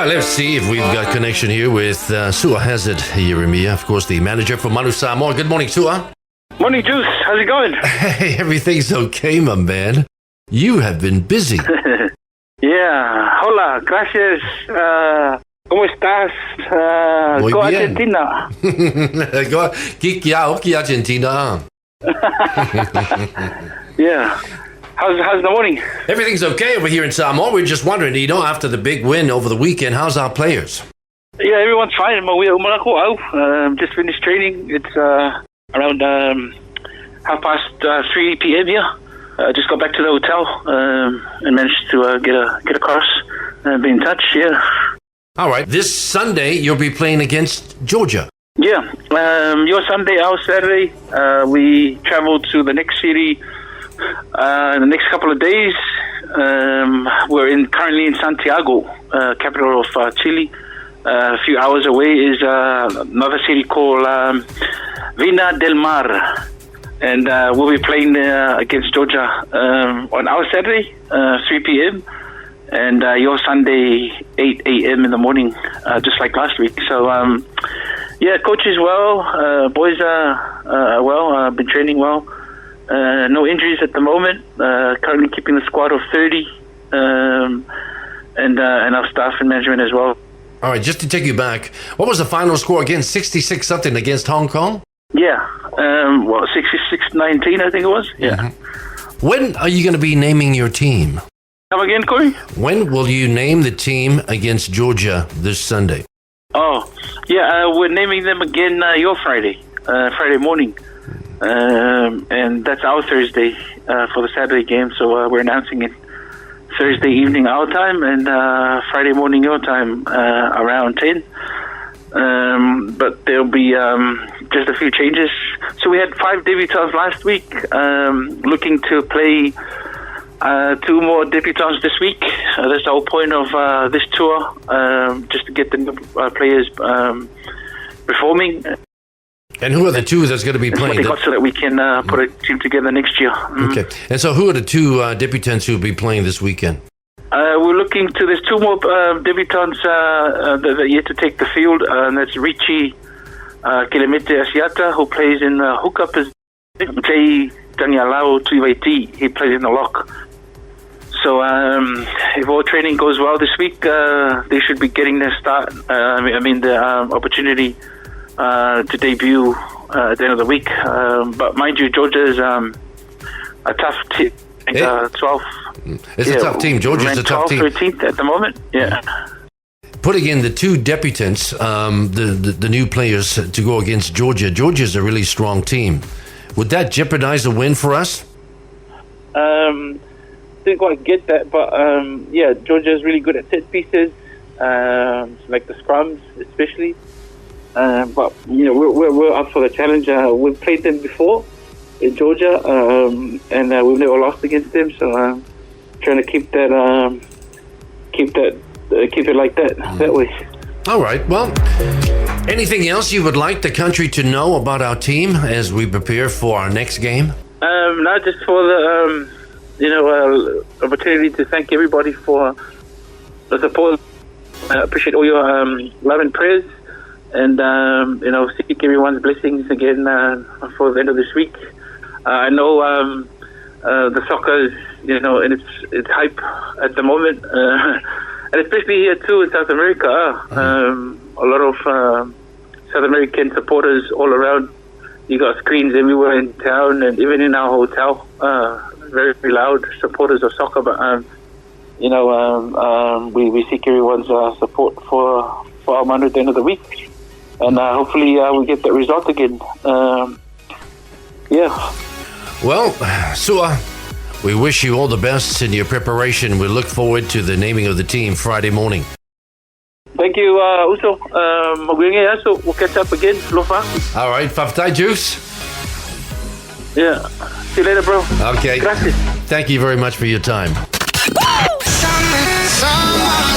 right, let's see if we've got connection here with Hesed, Ieremia, of course, the manager for Manu, Samoa. Good morning, Sua. Morning, Juice. How's it going? Hey, everything's okay, my man. You have been busy. Yeah. Hola, gracias. ¿Cómo estás? Muy Go bien. Argentina. Kiki Argentina. Yeah. How's the morning? Everything's okay over here in Samoa. We're just wondering, after the big win over the weekend, how's our players? Yeah, everyone's fine. Just finished training. It's around 3 p.m. here. Just got back to the hotel and managed to get across and be in touch. Yeah. All right. This Sunday, you'll be playing against Georgia. Yeah. Your Sunday, our Saturday. We traveled to the next city in the next couple of days. We're currently in Santiago, capital of Chile. A few hours away is another city called Vina del Mar. And we'll be playing against Georgia on our Saturday, 3 p.m. And your Sunday, 8 a.m. in the morning, just like last week. So, coach is well. Boys are well. Been training well. No injuries at the moment. Currently keeping the squad of 30, and our staff and management as well. All right, just to take you back, what was the final score again? 66-something against Hong Kong? Yeah, 66-19, I think it was. Yeah. Mm-hmm. When are you going to be naming your team? Come again, Corey? When will you name the team against Georgia this Sunday? Oh, yeah, we're naming them again your Friday morning. And that's our Thursday for the Saturday game, so we're announcing it Thursday evening our time and Friday morning your time around 10. But there'll be just a few changes. So we had 5 debutants last week, looking to play 2 more debutants this week. That's the whole point of this tour, just to get the new players performing. And who are the 2 that's going to be playing? So that we can put a team together next year. Okay. And so who are the 2 debutants who will be playing this weekend? We're looking to, there's 2 more debutants that are yet to take the field, and that's Richie Kilemete Asiata, who plays in hookup, as Jay Danielao Tuiveti, he plays in the lock. So if all training goes well this week, they should be getting their start, the opportunity to debut at the end of the week. But mind you, Georgia's a tough team. 12. It's a tough team. Georgia's a tough team. 13th at the moment. Yeah. Putting in the 2 debutants, the new players to go against Georgia. Georgia's a really strong team. Would that jeopardize a win for us? Didn't quite get that, but Georgia's really good at set pieces, like the scrums especially. But we're up for the challenge. We've played them before in Georgia, and we've never lost against them. So trying to keep it like that way. All right. Well, anything else you would like the country to know about our team as we prepare for our next game? Not just for the opportunity to thank everybody for the support. I appreciate all your love and prayers. And, seek everyone's blessings again for the end of this week. I know the soccer is, and it's hype at the moment. And especially here, too, in South America. A lot of South American supporters all around. You got screens everywhere in town and even in our hotel. Very, very loud supporters of soccer. But, we seek everyone's support for our Manu at the end of the week. And hopefully we get that result again. Well, Sua, we wish you all the best in your preparation. We look forward to the naming of the team Friday morning. Thank you, Uso. We'll catch up again. Lofa. All right, Faftai Juice. Yeah. See you later, bro. Okay. Gracias. Thank you very much for your time. Samoan.